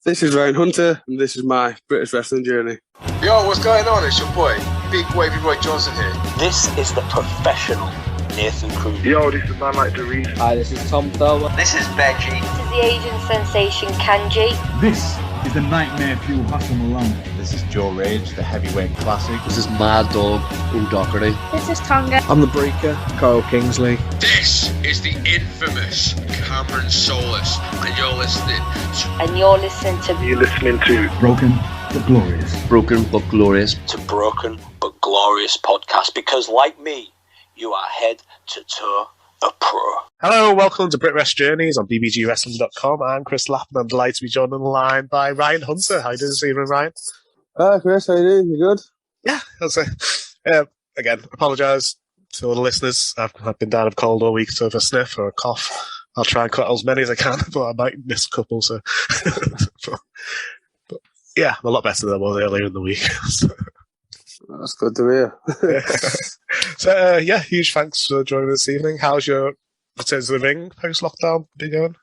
This is Ryan Hunter, and this is my British wrestling journey. Yo, what's going on? It's your boy, Big Wavy Roy Johnson here. This is the professional Nathan Cruz. Yo, this is man like Darius. Hi, this is Tom Thurber. This is Benji. This is the Asian sensation Kanji. This is the Nightmare Fuel Hassan Malone. This is Joe Rage, the Heavyweight Classic. This is Mad Dog O'Doherty. This is Tonga. I'm the Breaker, Carl Kingsley. This is the infamous Cameron Solis, and you're listening to Broken but Glorious. Broken but Glorious. To Broken but Glorious podcast, because like me, you are head to toe a pro. Hello, welcome to Britwres Journeys on bbgwrestling.com. I'm Chris Lappin. I'm delighted to be joined on the line by Ryan Hunter. How are you doing this evening, Ryan? Chris, how you doing? You good? Yeah, I'll say. Again, apologise to all the listeners. I've been down with cold all week, so if I sniff or a cough, I'll try and cut as many as I can, but I might miss a couple. So, but yeah, I'm a lot better than I was earlier in the week. So. That's good to hear. So, huge thanks for joining us this evening. How's your return to the ring post-lockdown been going?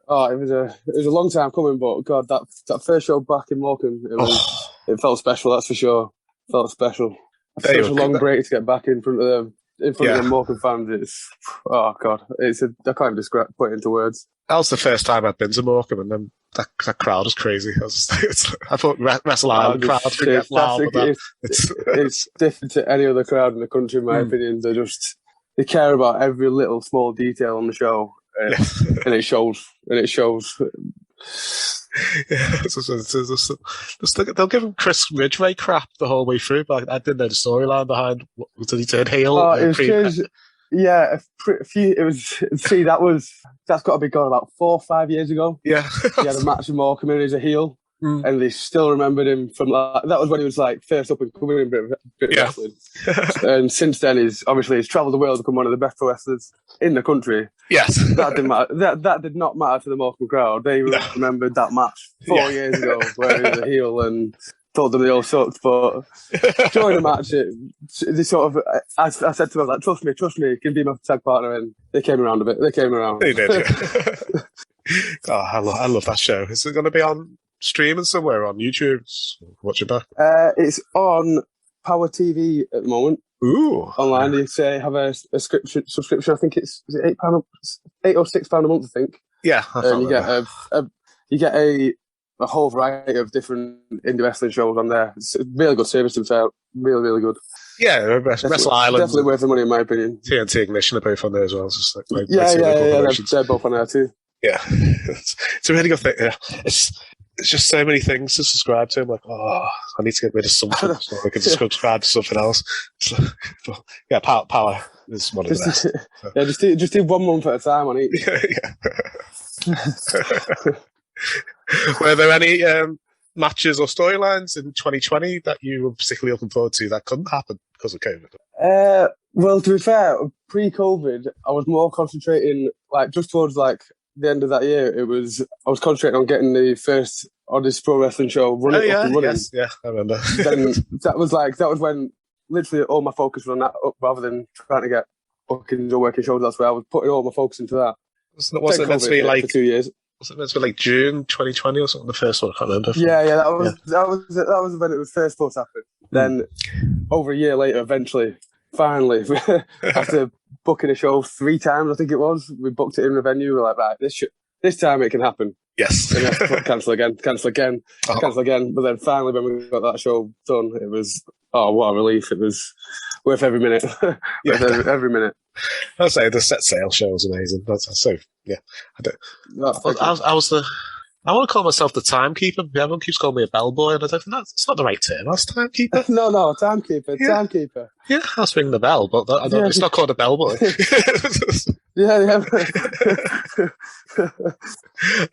Oh, it was a long time coming, but God, that first show back in Morecambe, it felt special. That's for sure. It felt special. Such a long break to get back in front of the Morecambe fans. It's I can't even put it into words. That was the first time I'd been to Morecambe, and then that crowd was crazy. I thought Wrestle Island crowds could get loud, but it's different to any other crowd in the country, in my opinion. They care about every little small detail on the show, and it shows. Yeah, they'll give him Chris Ridgway crap the whole way through, but I didn't know the storyline behind. Did he turn heel? It was that's got to be gone about 4 or 5 years ago. Yeah, he had a match with Morecambe and he's a heel, and they still remembered him from that was when he was like first up and coming in British wrestling. And since then, he's travelled the world, become one of the best pro wrestlers in the country. Yes, that didn't matter. That did not matter to the Morecambe crowd. They remembered that match 4 years ago where he was a heel and told them they all sucked. But during the match, they sort of, I said to them, like, trust me, you can be my tag partner, and they came around a bit. They came around. They did. Yeah. I love that show. Is it going to be on streaming somewhere on YouTube? Watch it back. It's on Power TV at the moment. Ooh, online. You say have a subscription. I think it's £8 or £6 a month. I think. Yeah, and you get a whole variety of different indie wrestling shows on there. It's a really good service to sell. Really, really good. Yeah, Wrestle Island. Definitely worth the money, in my opinion. TNT Ignition are both on there as well. It's just they're both on there too. Yeah, it's a really good thing. Yeah. It's just so many things to subscribe to. I'm like, I need to get rid of something so I can subscribe to something else. But, yeah, Power is one of the best. So. Yeah, just do 1 month at a time on each. Were there any matches or storylines in 2020 that you were particularly looking forward to that couldn't happen because of COVID? Well, to be fair, pre-COVID, I was more concentrating, like, just towards, like, the end of that year. I was concentrating on getting the first Odyssey Pro Wrestling show running. Yes, yeah, I remember. Then that was when literally all my focus was on that, rather than trying to get bookings or working shows elsewhere. I was putting all my focus into that. Wasn't it meant to be like for 2 years? Was it meant to be like June 2020 or something? The first one, I can't remember. That was when it was first supposed to happen. Then over a year later, finally, after booking a show 3 times, I think it was, we booked it in a venue. We're like, right, this time it can happen. Yes. And cancel again. But then finally, when we got that show done, it was, what a relief. It was worth every minute. Every minute. I'll say the set sail show was amazing. That's so, yeah. I want to call myself the timekeeper. Everyone keeps calling me a bellboy, and I don't think it's not the right term. That's timekeeper. No, timekeeper. Yeah. Timekeeper. Yeah, I'll ring the bell, but it's not called a bellboy. Yeah.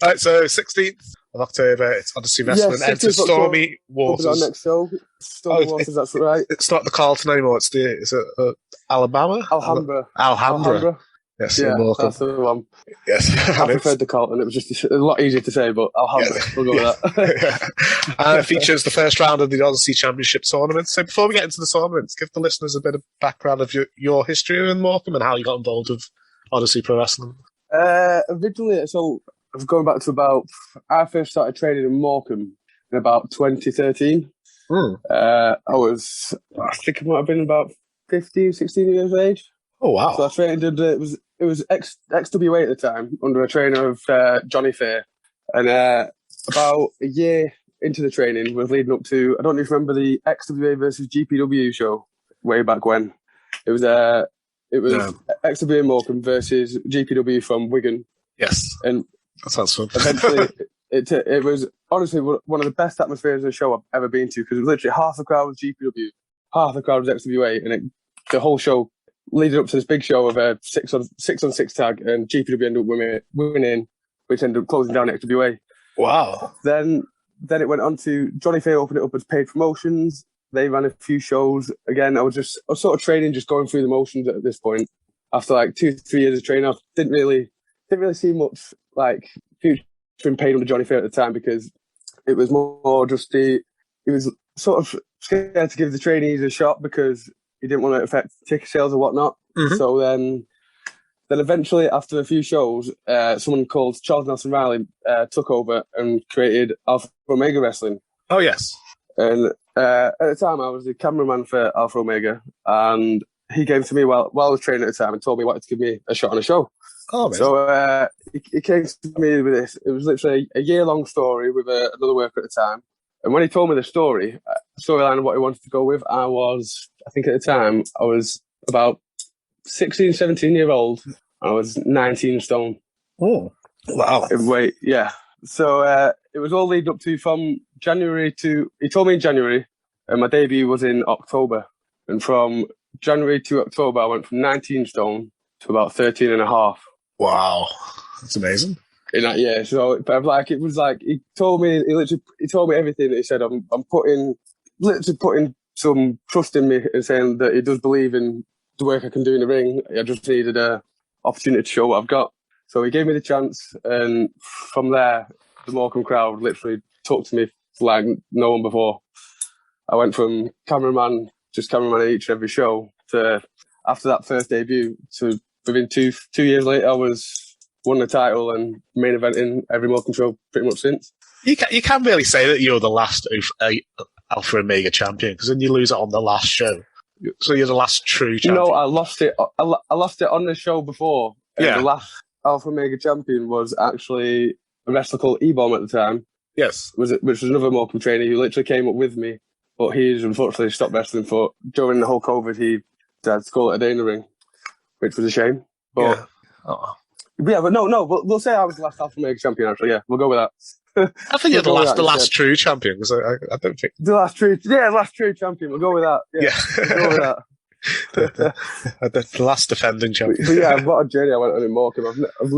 Right, so 16th of October, it's Odyssey Wrestling. Enter Stormy Waters. Our next show. Stormy Waters, that's right. It's not the Carlton anymore. It's Alhambra. Alhambra. Yes, yeah, that's the one. Yes, I preferred the Carlton. It was just a lot easier to say, but Alhambra. We'll go with that. It features the first round of the Odyssey Championship Tournament. So before we get into the tournament, give the listeners a bit of background of your history in Morecambe and how you got involved with Odyssey Pro Wrestling. Originally, so going back to I first started training in Morecambe in about 2013. I think I might have been about 15, 16 years of age. Oh, wow. So I trained, it was XWA at the time, under a trainer of Johnny Fair. And about a year into the training was leading up to, I don't know if you remember the XWA versus GPW show way back when. It was XWA Morecambe versus GPW from Wigan. Yes. And that sounds fun. Eventually, it was honestly one of the best atmospheres of a show I've ever been to, because it was literally half the crowd was GPW, half the crowd was XWA, and the whole show leading up to this big show of a 6-on-6 tag, and GPW ended up winning, which ended up closing down XWA. Wow. Then it went on to Johnny Faye opened it up as paid promotions. They ran a few shows. Again, I was sort of training, just going through the motions at this point. After like 2-3 years of training, I didn't really see much like future in paid under Johnny Faye at the time, because it was more just he was sort of scared to give the trainees a shot because he didn't want to affect ticket sales or whatnot. Mm-hmm. So then eventually, after a few shows, someone called Charles Nelson Riley took over and created Alpha Omega Wrestling. Oh, yes. And at the time, I was the cameraman for Alpha Omega, and he came to me while I was training at the time and told me he wanted to give me a shot on a show. Oh, man. So he came to me with this. It was literally a year-long story with another worker at the time. And when he told me the storyline of what he wanted to go with, I think at the time, I was about 16, 17 year old. I was 19 stone. Oh, wow. Wait, yeah. So it was all leading up to from January to, he told me in January, and my debut was in October. And from January to October, I went from 19 stone to about 13 and a half. Wow. That's amazing. In that year. So it was like, he told me everything. He said, I'm putting some trust in me and saying that he does believe in the work I can do in the ring. I just needed an opportunity to show what I've got. So he gave me the chance, and from there, the Morecambe crowd literally talked to me like no one before. I went from cameraman at each and every show to, after that first debut, to within two years later, I won the title and main event in every Morecambe show pretty much since. You can't really say that you're the last Alpha Omega champion, because then you lose it on the last show. So you're the last true champion. No, I lost it. I lost it on the show before. Yeah. The last Alpha Omega champion was actually a wrestler called E-Bomb at the time. Yes. Which was another Morecambe trainer who literally came up with me, but he's unfortunately stopped wrestling for during the whole COVID. He had to call it a day in the ring, which was a shame. But yeah. Oh. Yeah, but no, we'll say I was the last Alpha Omega champion, actually. Yeah, we'll go with that. I think you're the last true champion, because I don't think... The last true champion. We'll go with that. Yeah. We'll go with that. The last defending champion. But yeah, what a journey I went on in Morecambe. I've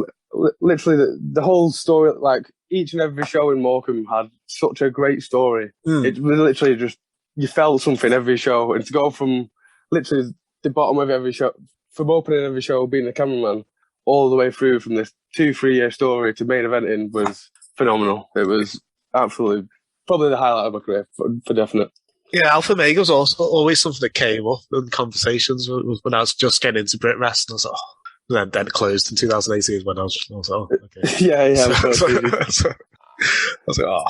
literally, the whole story, like, each and every show in Morecambe had such a great story. It was literally just, you felt something every show. And to go from literally the bottom of every show, from opening every show, being the cameraman, all the way through from this 2-3 year story to main eventing was phenomenal. It was absolutely probably the highlight of my career for definite. Yeah, Alpha Omega was also always something that came up in conversations when I was just getting into Britwres, and I was like, oh. Then it closed in 2018 when I was like, oh, okay. Yeah. So I was like, oh.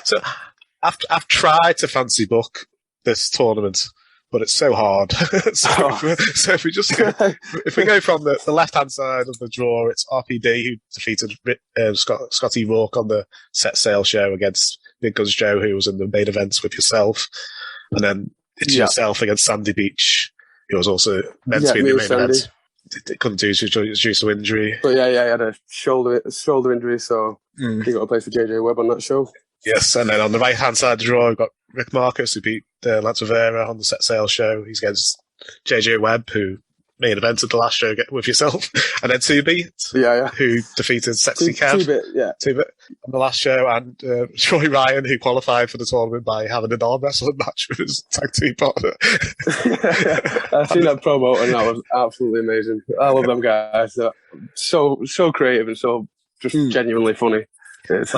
So I've tried to fancy book this tournament, but it's so hard. So if we just go from the left hand side of the draw, it's RPD who defeated Scotty Rourke on the set sail show against Big Guns Joe, who was in the main events with yourself, and then it's yourself against Sandy Beach, who was also meant to be in the main event. It couldn't do due to injury. But yeah, he had a shoulder injury, so he got a place for JJ Webb on that show. Yes, and then on the right hand side of the draw, we've got Rick Marcus, who beat Lance Rivera on the set sail show. He's against JJ Webb, who main evented the last show with yourself, and then 2-Bit, who defeated Sexy Kev, 2-Bit on the last show, and Troy Ryan, who qualified for the tournament by having an arm wrestling match with his tag team partner. I've seen that promo, and that was absolutely amazing. I love them guys. They're so creative and so just genuinely funny. It's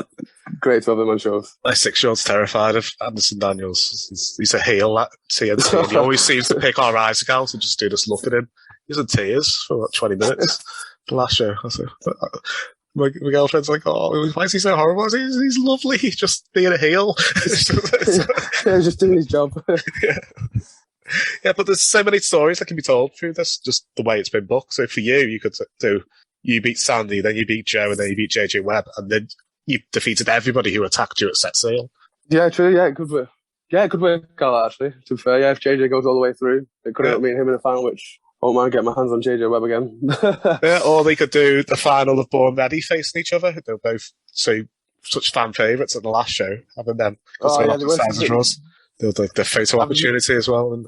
great to have them on shows. My 6-year-old's terrified of Anderson Daniels. He's a heel at TNT, and he always seems to pick our eyes out and just do this look at him. He's in tears for about 20 minutes. The last show. my girlfriend's like, oh, why is he so horrible? He's lovely. He's just being a heel. Yeah, just doing his job. Yeah, but there's so many stories that can be told through this, just the way it's been booked. So for you could do, you beat Sandy, then you beat Joe, and then you beat JJ Webb, and then you defeated everybody who attacked you at set sail. Yeah, true. Yeah, it could work. Yeah, it could work out, actually. To be fair, yeah, if JJ goes all the way through, it could help me and him in the final, which I won't mind getting my hands on JJ Webb again. Yeah, or they could do the final of Born Ready facing each other. They're both such fan favourites at the last show, having them. The photo opportunity as well. And,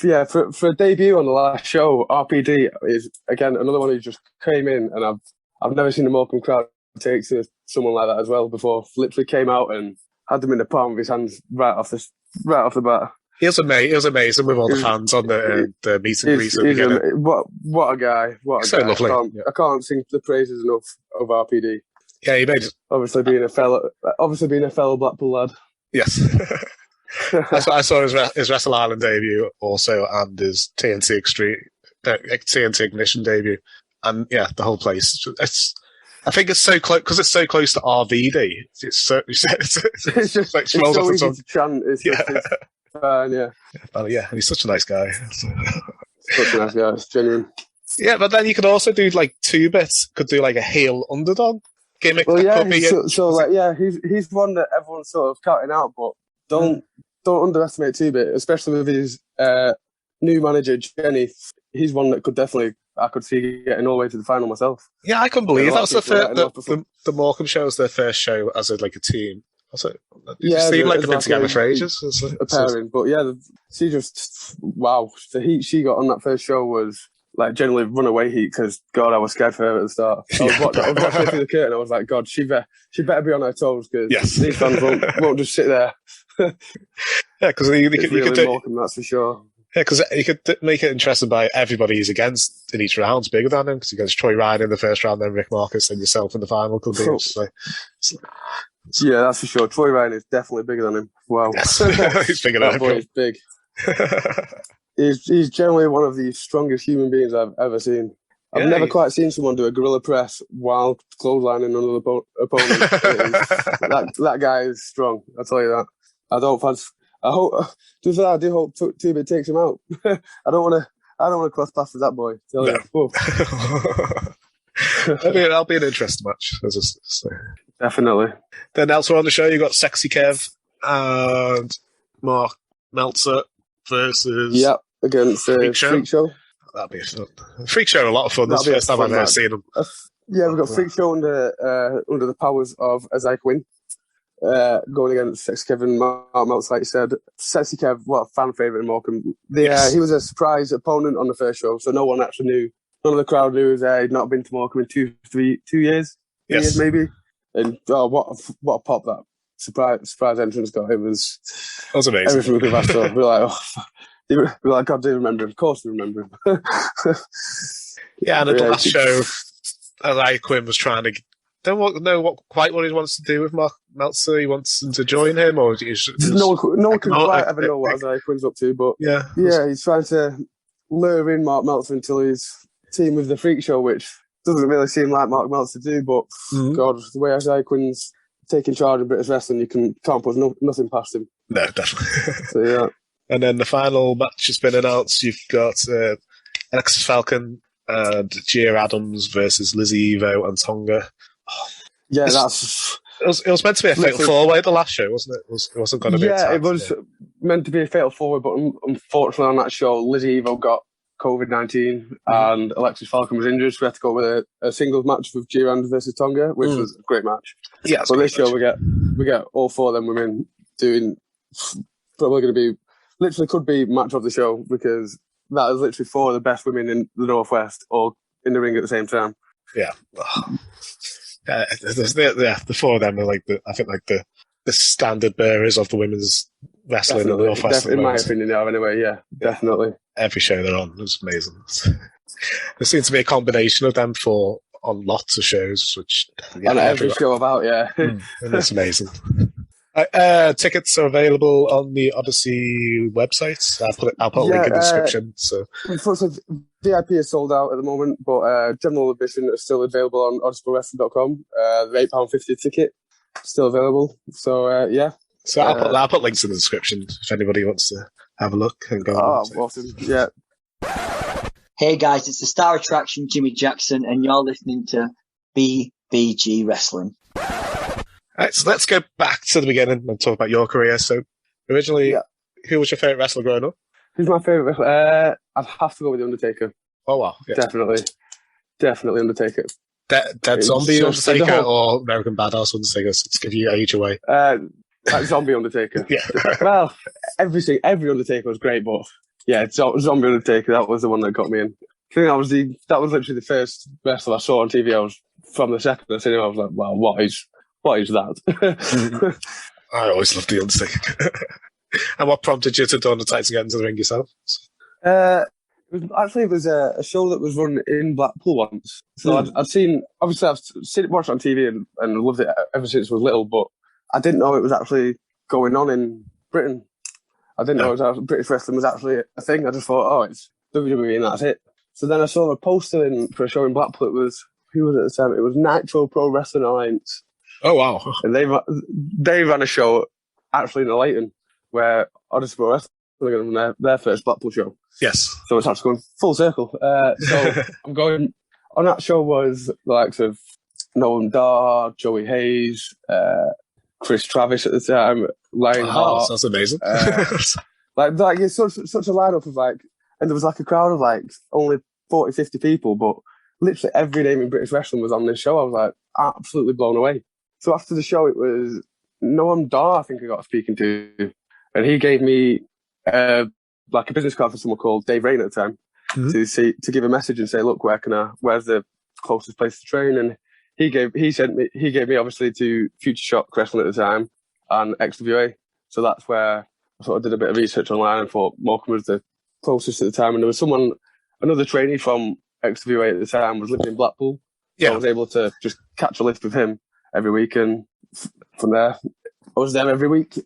yeah, for a debut on the last show, RPD is, again, another one who just came in, and I've never seen the Morecambe crowd take to someone like that as well before. Literally came out and had them in the palm of his hands right off the bat. He was amazing with all the fans on the meet and greet. What a guy! What a so guy! Lovely. I can't sing the praises enough of RPD. Yeah, he made obviously being a fellow Blackpool lad. Yes. I saw his Wrestle Island debut also, and his TNT Ignition debut, and yeah, the whole place. I think it's so close because it's so close to RVD. It's just like it's so easy to chant. It's fun, yeah. Yeah, he's such a nice guy. Such a nice guy. It's genuine. Yeah, but then you could also do like 2 bits. Could do like a heel underdog gimmick. Well, yeah. He's one that everyone's sort of counting out, but don't underestimate 2-bit, especially with his new manager Jenny. He's one that I could see getting all the way to the final myself. Yeah, I couldn't believe that was the Morecambe show was their first show as a team. Yeah, seemed like they've been together for ages. A pairing, but yeah, she just the heat she got on that first show was like generally runaway heat because God, I was scared for her at the start. I was watching through the curtain. I was like, God, she better be on her toes because these fans won't just sit there. Yeah, because you could do Morecambe, that's for sure. Yeah, because you could make it interesting by everybody he's against in each round's bigger than him. Because he goes Troy Ryan in the first round, then Rick Marcus, then yourself in the final. Could be. Yeah, that's for sure. Troy Ryan is definitely bigger than him. Wow, yes. He's bigger than him. That boy is big. He's generally one of the strongest human beings I've ever seen. I've never quite seen someone do a gorilla press while clotheslining another opponent. That guy is strong. I'll tell you that. I do hope 2-bit takes him out. I don't want to cross paths with that boy. Tell you. That'll be an interesting match. Definitely. Then elsewhere on the show, you got Sexy Kev and Mark Meltzer versus against Freak Show. That'd be fun. Freak Show, a lot of fun. That's the first time I've ever seen them. We've got Freak Show under the powers of Isaiah Quinn. Going against Sexy Kevin, Mark Meltzer, like you said. Sexy Kev, what a fan favourite in Morecambe. He was a surprise opponent on the first show, so no one actually knew. None of the crowd knew he'd not been to Morecambe in 2 years. 2 years maybe. And what a pop that surprise entrance got. It was amazing. Everything we could have asked for. We're like, God, do you remember him? Of course we remember him. Yeah, and at the last show, Isaiah Quinn was trying to don't know what he wants to do with Mark Meltzer. He wants him to join him, or no one can quite ever know what Isaiah Quinn's up to. But yeah, he's trying to lure in Mark Meltzer until he's team with the Freak Show, which doesn't really seem like Mark Meltzer to do. But God, the way Isaiah Quinn's taking charge of British wrestling, you can't put nothing past him. No, definitely. So yeah. And then the final match has been announced. You've got Alexis Falcon and Gia Adams versus Lizzie Evo and Tonga. Yeah, it was meant to be a fatal four-way at the last show, wasn't it? It wasn't going to be. Yeah, it was meant to be a fatal four-way, but unfortunately on that show, Lizzie Evo got COVID-19 and Alexis Falcon was injured, so we had to go with a singles match with Gia Adams versus Tonga, which was a great match. Yeah, so this show we get all 4 of them women doing probably going to be literally could be match of the show because that is literally 4 of the best women in the Northwest all in the ring at the same time. Yeah. The 4 of them are the standard bearers of the women's wrestling in the Northwest. In my opinion, definitely. Every show they're on is amazing. There seems to be a combination of them on lots of shows, which on every show about, and it's amazing. Tickets are available on the Odyssey website. I'll put a link in the description. So, unfortunately, VIP is sold out at the moment, but general admission is still available on odysseyprowrestling.com. The £8.50 ticket still available. So yeah. So I'll put links in the description if anybody wants to have a look and go. Awesome! Yeah. Hey guys, it's the star attraction Jimmy Jackson, and you're listening to BBG Wrestling. Right, so let's go back to the beginning and talk about your career. So, originally, who was your favourite wrestler growing up? Who's my favourite wrestler? I'd have to go with The Undertaker. Oh, wow. Yeah. Definitely Undertaker. Dead Zombie Undertaker or American Badass Undertaker, to give you age away? Zombie Undertaker. Yeah. Well, every Undertaker was great, but yeah, Zombie Undertaker, that was the one that got me in. I think that was literally the first wrestler I saw on TV. I was, from the second I seen him, I was like, wow, what is that? I always loved The Undertaker. And what prompted you to don the tights and get into the ring yourself? It was a show that was run in Blackpool once. So I've watched it on TV and loved it ever since I was little, but I didn't know it was actually going on in Britain. I didn't know British wrestling was actually a thing. I just thought, oh, it's WWE and that's it. So then I saw a poster for a show in Blackpool. It was, who was it at the time? It was Nitro Pro Wrestling Alliance. Oh, wow. And they ran a show actually in Lappin where Odyssey Pro Wrestling were going to run their first Blackpool show. Yes. So it's actually going full circle. So I'm going, on that show was the likes of Noam Dar, Joey Hayes, Chris Travis at the time, Lionheart. That's amazing. It's such a lineup of and there was a crowd of only 40, 50 people, but literally every name in British wrestling was on this show. I was absolutely blown away. So after the show, it was Noam Dar, I think I got speaking to, and he gave me a business card for someone called Dave Rain at the time to give a message and say, look, where's the closest place to train? And he gave me obviously to Future Shock Wrestling at the time and XWA. So that's where I sort of did a bit of research online and thought Morecambe was the closest at the time. And there was another trainee from XWA at the time was living in Blackpool. So I was able to just catch a lift with him every week, and from there, I was there every week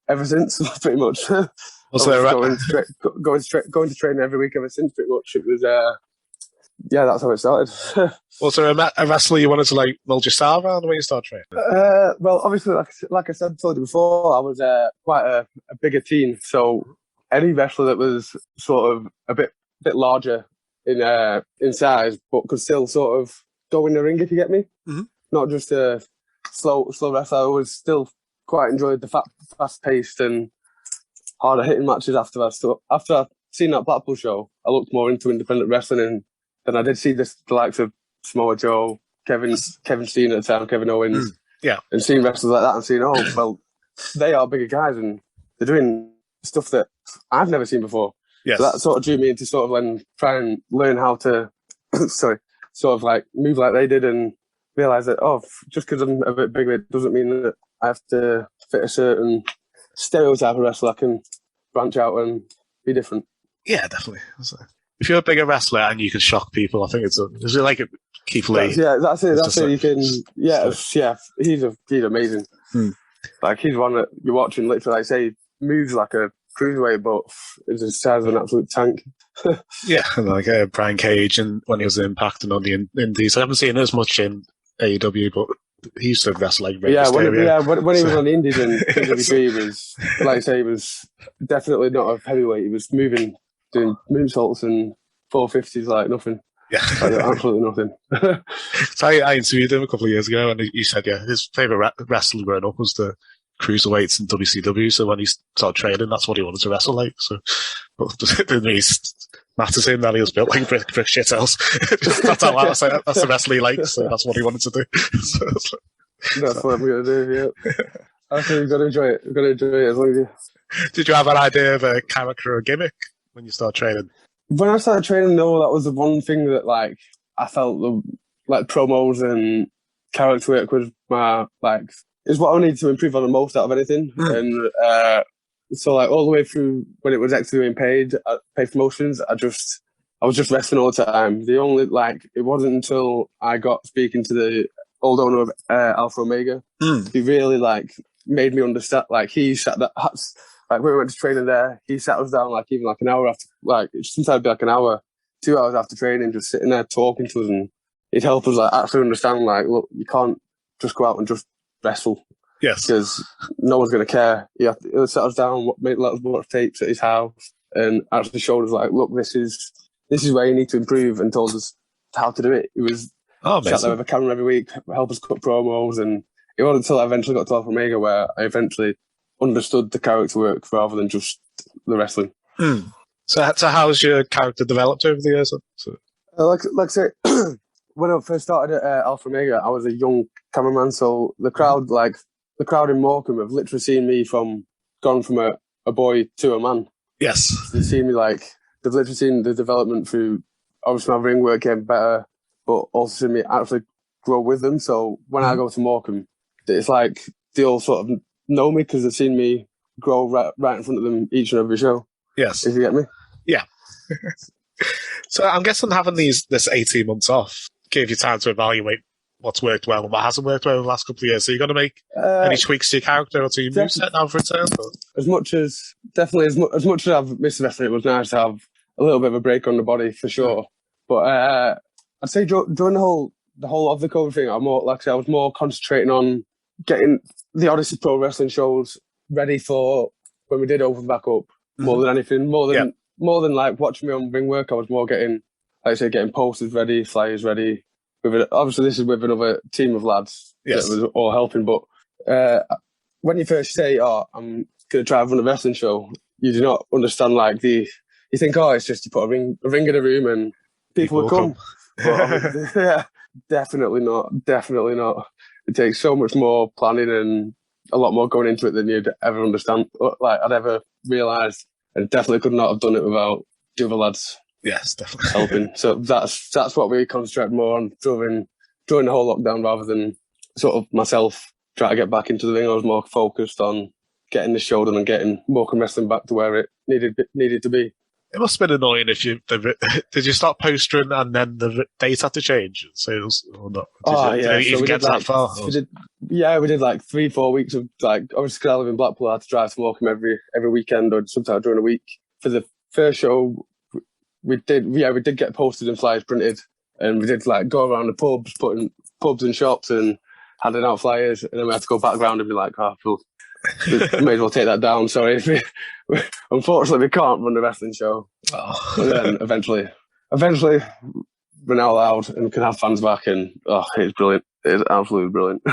ever since, pretty much. Going to training every week ever since, pretty much. It was, that's how it started. Was there a wrestler you wanted to mold your style around when you started training? Well, obviously, like I said, told you before, I was quite a bigger teen, so any wrestler that was sort of a bit larger in size, but could still sort of go in the ring, if you get me. Mm-hmm. Not just a slow wrestler. I always still quite enjoyed the fast-paced and harder hitting matches after I've seen that Blackpool show, I looked more into independent wrestling than I did see the likes of Samoa Joe, Kevin Steen at the time, Kevin Owens, and seeing wrestlers like that and seeing, they are bigger guys and they're doing stuff that I've never seen before. Yes. So that sort of drew me into sort of try and learn how to, sort of move like they did and realise that, just because I'm a bit bigger, it doesn't mean that I have to fit a certain stereotype of wrestler. I can branch out and be different. Yeah, definitely. If you're a bigger wrestler and you can shock people, I think it's like Keith Lee. That's it. You can. He's amazing. He's one that you're watching. Literally, say moves like a cruiserweight, but is the size of an absolute tank. Brian Cage, and when he was in Impact and on the Indies, I haven't seen as much in AEW, but he used to wrestle like Rey Mysterio. When he was on the Indies and WWE, he was, like I say, he was definitely not a heavyweight. He was doing moonsaults and 450s like nothing. Yeah, absolutely nothing. So I interviewed him a couple of years ago, and he said, his favourite wrestling growing up was the cruiserweights in WCW. So when he started training, that's what he wanted to wrestle like. So, but it didn't really matter to him that he was built like brick shithouse. That's how I say that. That's the wrestling he likes. So that's what he wanted to do. That's what I'm going to do. Yeah, I think you've got to enjoy it. You've got to enjoy it as long as you. Did you have an idea of a character or gimmick when you started training? When I started training, no, that was the one thing that I felt promos and character work was my is what I needed to improve on the most out of anything. And so all the way through when it was actually being paid promotions, I was just wrestling all the time. The only it wasn't until I got speaking to the old owner of Alpha Omega, he really made me understand. Like he sat that, like when we went to training there, he sat us down like even like an hour after, like sometimes it'd be like an hour, 2 hours after training, just sitting there talking to us, and he'd help us like actually understand. Like, look, you can't just go out and just wrestle. Yes, because no one's going to care. He'll sit us down, let us watch tapes at his house, and actually showed us like, look, this is where you need to improve, and told us how to do it. He was sat there with a camera every week, help us cut promos, and it wasn't until I eventually got to Alpha Omega where I eventually understood the character work rather than just the wrestling. So how's your character developed over the years? Like I say, when I first started at Alpha Omega, I was a young cameraman, so the crowd in Morecambe have literally seen me gone from a boy to a man. Yes. They've seen me they've literally seen the development through, obviously my ring work getting better, but also seen me actually grow with them. So when I go to Morecambe, it's like they all sort of know me because they've seen me grow right in front of them each and every show. Yes. If you get me? Yeah. So I'm guessing having this 18 months off gave you time to evaluate what's worked well and what hasn't worked well in the last couple of years. So you're going to make any tweaks to your character or to your moveset now for a turn? As much as I've missed wrestling, it was nice to have a little bit of a break on the body for sure. But I'd say during the whole of the COVID thing, I was more concentrating on getting the Odyssey Pro Wrestling shows ready for when we did open back up. More than anything, more than like watching me on ring work, I was more getting posters ready, flyers ready. Obviously, this is with another team of lads that was all helping. But when you first say, "Oh, I'm going to try and run a wrestling show," you do not understand. You think, "Oh, it's just you put a ring in a room and people will come." But, yeah, definitely not. Definitely not. It takes so much more planning and a lot more going into it than you'd ever understand. I'd ever realised, and definitely could not have done it without the other lads. Yes, definitely helping. So that's what we concentrate more on during the whole lockdown, rather than sort of myself trying to get back into the ring. I was more focused on getting the show done and getting Morecambe wrestling back to where it needed to be. It must have been annoying if did you start postering and then the date had to change sales or not? Did you get that far? We did like 3-4 weeks of obviously because I live in Blackpool, I had to drive to Morecambe every weekend or sometimes during a week. For the first show, we did get posters and flyers printed, and we did go around the pubs, putting pubs and shops and handing out flyers, and then we had to go back around and be like, we may as well take that down. Sorry, unfortunately we can't run the wrestling show. But then eventually we're now allowed and can have fans back, and it's brilliant. It's absolutely brilliant.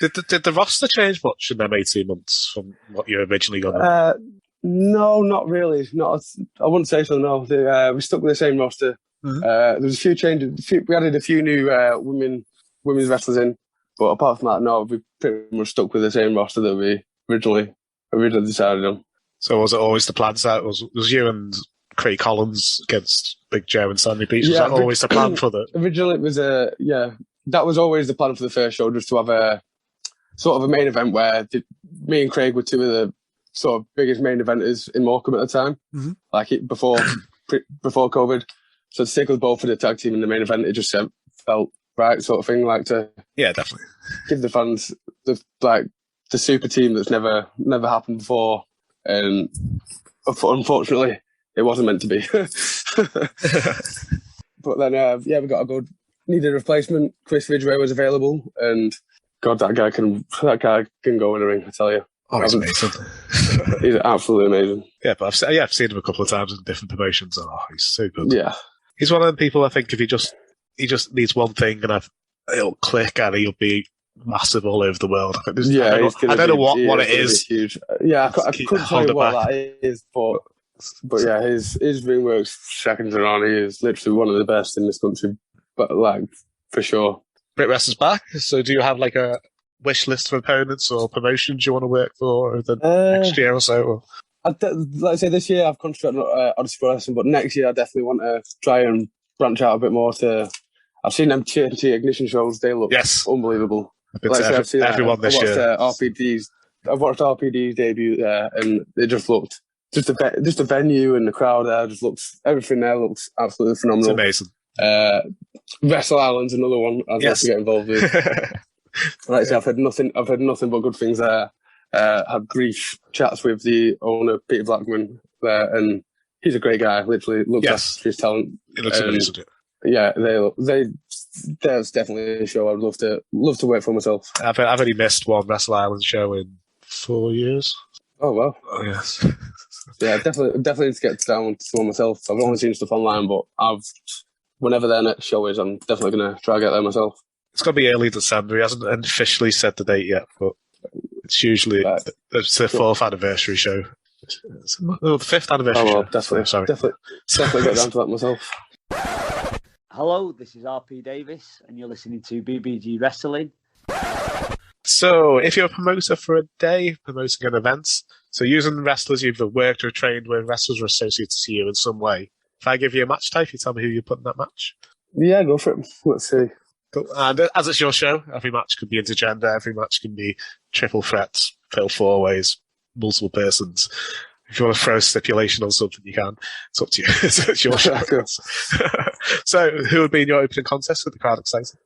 Did the roster change much in them 18 months from what you originally got? No, not really. I wouldn't say so. No, we stuck with the same roster. There was a few changes. We added a few new women's wrestlers in, but apart from that, no, we pretty much stuck with the same roster that we originally decided on. So was it always the plan that was you and Craig Collins against Big Joe and Sandy Beach? Was that always the plan for the? Originally, it was that was always the plan for the first show, just to have a sort of a main event where me and Craig were two of the sort of biggest main eventers in Morecambe at the time, before COVID. So to stick with both for the tag team in the main event, it just felt right, sort of thing. Definitely give the fans the super team that's never happened before, and unfortunately, it wasn't meant to be. But then, we got a good needed replacement. Chris Ridgway was available, and God, that guy can go in the ring. I tell you. Oh, he's amazing. He's absolutely amazing. Yeah, but I've seen him a couple of times in different promotions. Oh, he's so good. Yeah, he's one of the people I think if he just needs one thing and it'll click and he'll be massive all over the world. I don't know what it is. Huge. Yeah, I couldn't tell you what that is, but yeah, his ring works second to none. He is literally one of the best in this country, but for sure. Britwres is back. So do you have a wish list of opponents or promotions you want to work for the next year or so? Like I say, this year I've concentrated on Odyssey Pro Wrestling, but next year I definitely want to try and branch out a bit more to. I've seen them TNT Ignition shows; they look unbelievable. I've seen everyone this year. I've watched RPD's debut there, and it just looked just the venue and the crowd there everything there looks absolutely phenomenal. It's amazing. Wrestle Island's another one I'd like to get involved with. Like I say, I've heard nothing but good things there. had brief chats with the owner, Peter Blackman, there, and he's a great guy. Literally looks after his talent. It looks amazing. Yeah, there's definitely a show I'd love to work for myself. I've only missed one Wrestle Island show in 4 years. Oh wow! Oh yes. Yeah, definitely need to get down to one myself. I've only seen stuff online, but whenever their next show is, I'm definitely gonna try to get there myself. It's gonna be early December. He hasn't officially set the date yet, but it's usually it's the 4th anniversary show. The 5th anniversary. Oh well, show. definitely get down to that myself. Hello, this is RP Davis, and you're listening to BBG Wrestling. So, if you're a promoter for a day, promoting an event, so using wrestlers you've either worked or trained with, wrestlers are associated to you in some way. If I give you a match type, you tell me who you put in that match. Yeah, go for it. Let's see. Cool. And as it's your show, every match could be intergender, every match can be triple threats, fatal 4-ways, multiple persons. If you want to throw a stipulation on something, you can. It's up to you. It's your show. So, who would be in your opening contest with the crowd excited?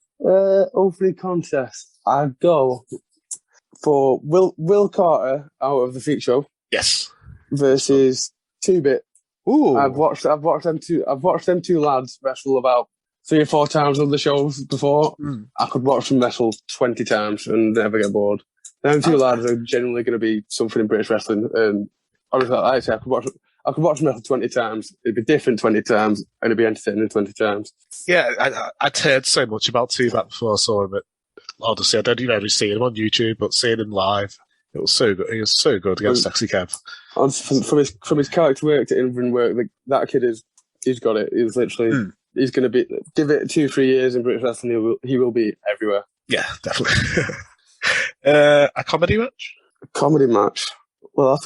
Opening contest. I'd go for Will Carter out of the Freak Show. Yes. Versus 2-Bit. Ooh. I've watched them two lads wrestle about 3 or 4 times on the shows before. I could watch them wrestle 20 times and never get bored. Them two lads are genuinely going to be something in British wrestling, and obviously, like I say, I could watch them wrestle 20 times. It'd be different 20 times, and it'd be entertaining 20 times. Yeah, I'd heard so much about 2-Bit before I saw him at Odyssey. I don't even ever see him on YouTube, but seeing him live, it was so good. He was so good against Sexy Kev. From his character work to in-ring work, that kid he's got it. He's literally he's going to be, give it 2-3 years in British wrestling, he will be everywhere. Yeah, definitely. A comedy match? A comedy match. Well,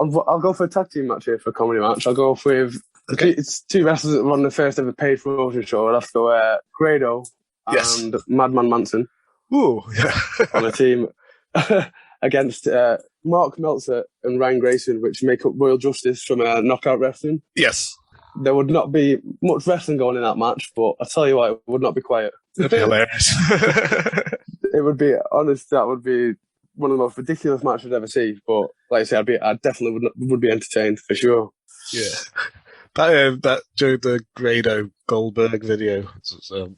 I'll go for a tag team match here for a comedy match. I'll go with it's 2 wrestlers that run the first ever paid promotion show. I'll have to go Grado and Madman Manson. Ooh, yeah. On a team against Mark Meltzer and Ryan Grayson, which make up Royal Justice from Knockout Wrestling. Yes. There would not be much wrestling going in that match, but I tell you what, it would not be quiet. It'd be hilarious. It would be, honest, that would be one of the most ridiculous matches I'd ever see. But like I said, I definitely would be entertained for sure. Yeah. That during the Grado Goldberg video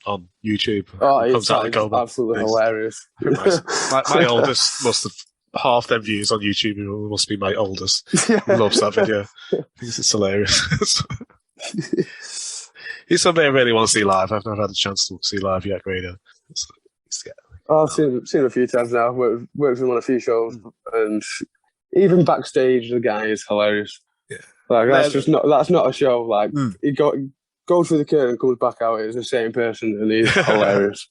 on YouTube. Oh, it's absolutely hilarious. Nice. My oldest must have half them views on YouTube. It must be my oldest. He loves that video. I think it's hilarious. He's somebody I really want to see live. I've never had a chance to see live yet, Grado. I've seen him a few times now. Worked with him on a few shows, and even backstage, the guy is hilarious. Yeah, like that's not a show. Like he goes through the curtain and comes back out. It's the same person, and he's hilarious.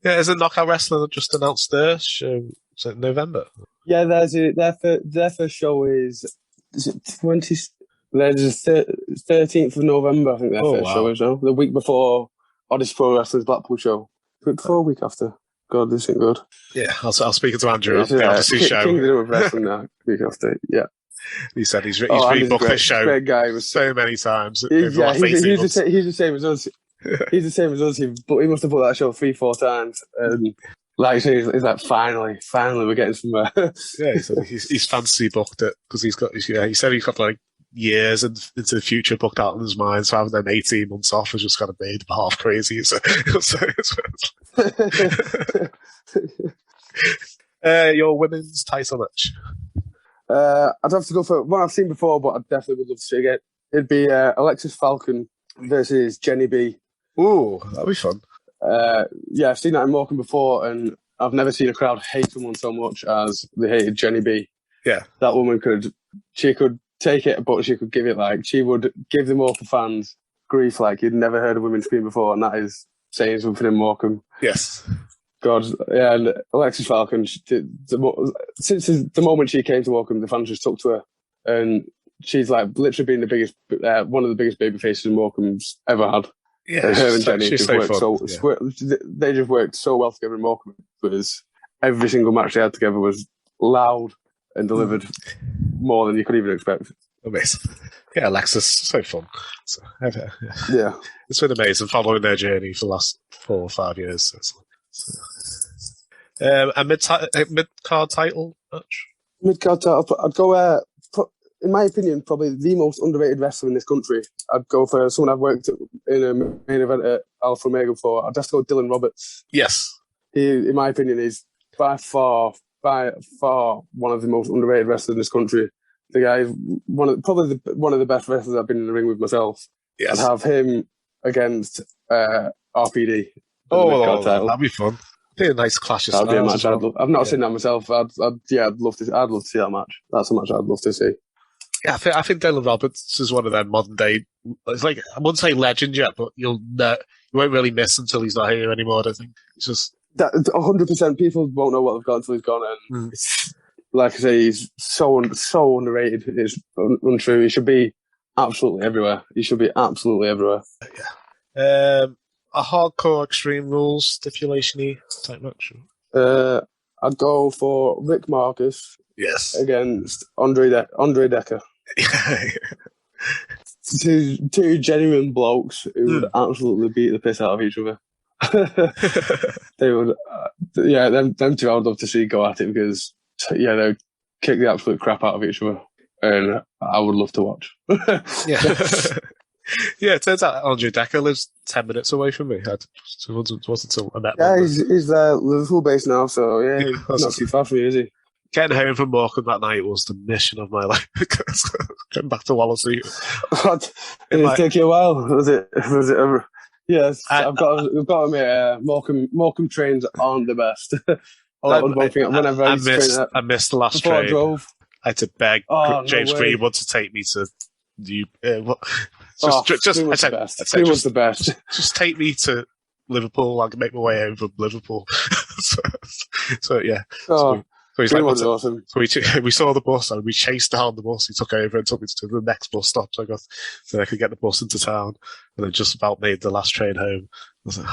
Yeah, isn't Knockout Wrestling just announced their show? Is it November? Yeah, their first show is it 20? There's the 13th of November. I think their first show is now. The week before Odyssey Pro Wrestling's Blackpool show. Week before, week after. God, this ain't good. Yeah, I was speaking to Andrew on the Odyssey show. Kingdom of Wrestling now, week after, yeah. He said he's rebooked this show great guy. so many times. He's the same as us. He's the same as us. He must have booked that show 3-4 times. And like I say, he's like, finally, we're getting somewhere. Yeah, he's fancy booked it because he said he's got like years into the future booked out in his mind, so having them 18 months off has just kind of made him half crazy. Your women's title match? I'd have to go for one I've seen before, but I definitely would love to see again. It'd be Alexis Falcon versus Jenny B. Ooh, that'd be fun. Yeah, I've seen that in Morecambe before, and I've never seen a crowd hate someone so much as they hated Jenny B. Yeah. That woman could take it, but she could give it she would give the Morecambe fans grief like you'd never heard a women scream before, and that is saying something in Morecambe. Yes. God, yeah, and Alexis Falcon, since the moment she came to Morecambe, the fans just took to her, and she's like literally been the biggest, one of the biggest baby faces Morecambe's ever had. Yeah, and her and Jenny just worked fun. they just worked so well together in Morecambe because every single match they had together was loud and delivered more than you could even expect. Amazing. Yeah, Alexis, so fun. Yeah. It's been amazing following their journey for the last 4 or 5 years. A mid-card title match? Mid-card title, I'd go, in my opinion, probably the most underrated wrestler in this country. I'd go for someone I've worked in a main event at Alpha Omega before. I'd just go Dylan Roberts. Yes. He, in my opinion, is by far one of the most underrated wrestlers in this country. The guy is probably one of the best wrestlers I've been in the ring with myself. Yes. I'd have him against RPD. That'd be fun. Be a nice clash of That'd be a match. well. I've not seen that myself. I'd love to see that match. That's a match I'd love to see. Yeah, I think Dylan Roberts is one of them modern day. It's like, I wouldn't say legend yet, but you won't really miss until he's not here anymore. I think it's just that 100%. People won't know what they've got until he's gone. And like I say, he's so underrated. It's untrue. He should be absolutely everywhere. Yeah. A hardcore Extreme Rules stipulation-y type match. I'd go for Rick Marcus. Yes. Against Andre Decker. Two genuine blokes who would absolutely beat the piss out of each other. They would, them two I would love to see go at it because, they would kick the absolute crap out of each other. And I would love to watch. Yeah, it turns out Andre Decker lives 10 minutes away from me. It wasn't until I met him. Yeah, he's Liverpool based now, so he's not too far from you, is he? Getting home from Morecambe that night was the mission of my life. Getting back to Wallasey. Did it take you a while? Was it ever? Yes, I've got to admit, Morecambe trains aren't the best. I missed the last train. I drove. I had to beg James Greenwood to take me to the best. Just take me to Liverpool. I can make my way home from Liverpool. so yeah. So he's like, awesome. So we saw the bus and we chased down the bus. He took over and took me to the next bus stop so I could get the bus into town. And then just about made the last train home. I was like,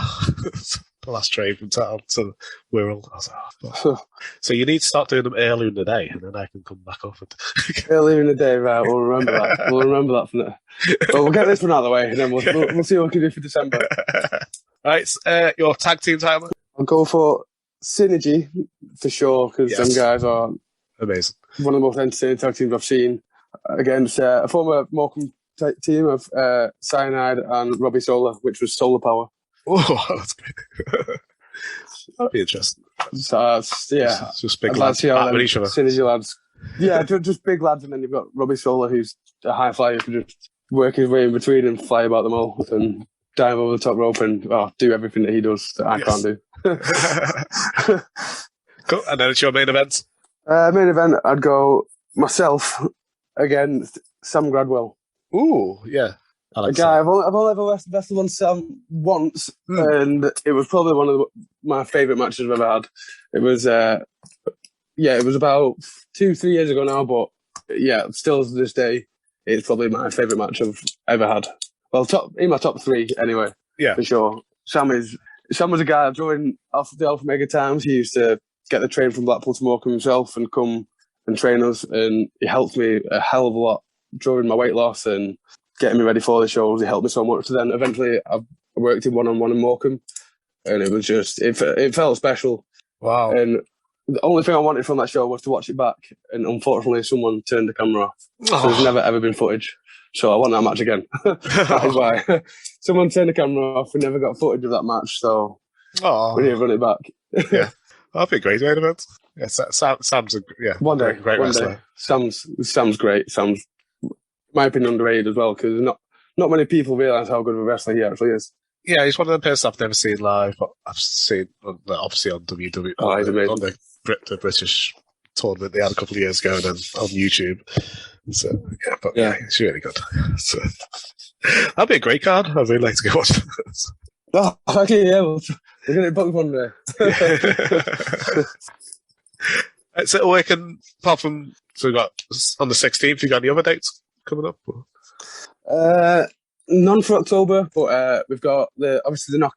the last train from town to Wirral. I was like, so you need to start doing them early in the day and then I can come back off. Early in the day, right? We'll remember that. We'll remember that from there. But we'll get this one out of the way and then we'll see what we can do for December. Right, your tag team title? I'll go for Synergy for sure because them guys are amazing. One of the most entertaining tag teams I've seen against a former Morecambe team of Cyanide and Robbie Solar, which was Solar Power. Oh, that's great. That'd be interesting. So, just big lads battling each other. Synergy lads. Yeah, just big lads, and then you've got Robbie Solar, who's a high flyer who can just work his way in between and fly about them all and dive over the top rope and do everything that he does that I can't do. Cool. And then it's your main event? Main event, I'd go myself against Sam Gradwell. Ooh, yeah. A guy I've only ever wrestled on Sam once, and it was probably one of my favourite matches I've ever had. It was, it was about 2-3 years ago now, but still to this day, it's probably my favourite match I've ever had. Well, in my top 3 anyway. Yeah, for sure. Sam was a guy during the Alpha Mega times. He used to get the train from Blackpool to Morecambe himself and come and train us, and he helped me a hell of a lot during my weight loss and getting me ready for the shows. He helped me so much. So then eventually I worked in one-on-one in Morecambe, and it was just it felt special. Wow! And the only thing I wanted from that show was to watch it back, and unfortunately someone turned the camera off. So there's never ever been footage. So I want that match again. That is why. Someone turned the camera off. We never got footage of that match, so we need to run it back. Yeah, that'd be a great main event. Yeah, Sam's one day, great wrestler. Sam's great. Sam's, in my opinion, underrated as well because not many people realise how good of a wrestler he actually is. Yeah, he's one of the persons I've never seen live, but I've seen obviously on WWE, on the British tournament they had a couple of years ago, and then on YouTube. So it's really good. So that'd be a great card. I'd really like to go watch. Okay, we're gonna book one day. So we can, apart from, we got on the 16th. You got any other dates coming up? None for October, but we've got the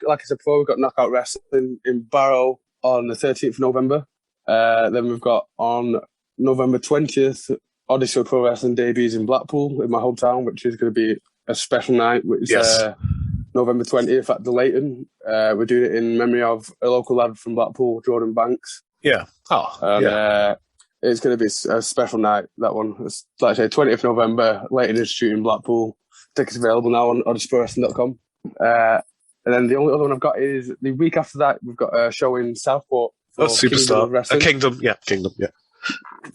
like I said before, we've got Knockout Wrestling in Barrow on the 13th of November. Then we've got on November 20th. Odyssey Pro Wrestling debuts in Blackpool, in my hometown, which is going to be a special night, which is November 20th at the Leighton. We're doing it in memory of a local lad from Blackpool, Jordan Banks. Yeah. It's going to be a special night, that one. It's, like I say, 20th November, Leighton Institute in Blackpool. Tickets available now on odysseyprowrestling.com. And then the only other one I've got is the week after that, we've got a show in Southport. Superstar. Kingdom, yeah.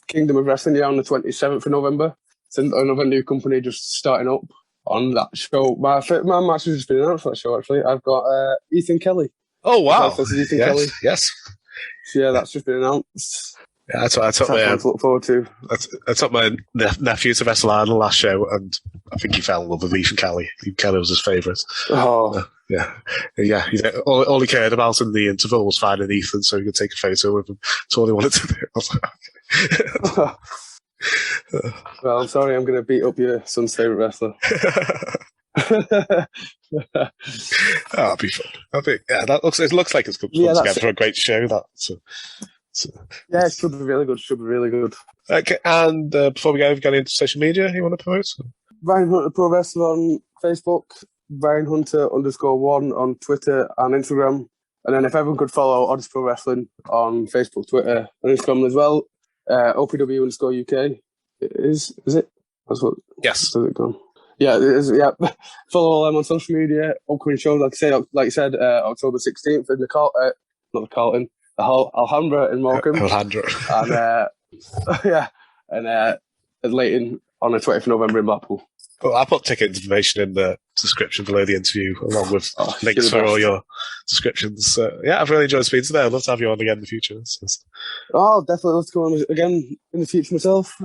Kingdom of Wrestling, yeah, on the 27th of November. It's another new company just starting up on that show. My match has just been announced for that show, actually. I've got Ethan Kelly. Oh, wow. This is Ethan Kelly. Yes. So, yeah, that's just been announced. Yeah, that's what I took to look forward to. I took my nephew to wrestle on the last show, and I think he fell in love with Ethan Kelly. Ethan Kelly was his favourite. Oh. Yeah. All he cared about in the interval was finding Ethan so he could take a photo with him. That's all he wanted to do. I was like, okay. Well, I'm sorry, I'm going to beat up your son's favourite wrestler. That'll be fun. It looks like it's come together for a great show. Yeah, it should be really good. Okay, and before we go, have you got into social media you want to promote? Ryan Hunter Pro Wrestling on Facebook, Ryan Hunter _1 on Twitter and Instagram. And then if everyone could follow Odyssey Pro Wrestling on Facebook, Twitter, and Instagram as well, OPW_UK. Is it? That's what. Yes. How's it going? Yeah, it is, yeah. Follow them on social media. Upcoming shows, like I said, October 16th in the Alhambra in Morecambe. Alhambra. And Leighton on the 20th of November in Blackpool. Well, I'll put ticket information in the description below the interview, along with links for all your descriptions. I've really enjoyed speaking today. I'd love to have you on again in the future. Oh, definitely love to come on again in the future myself.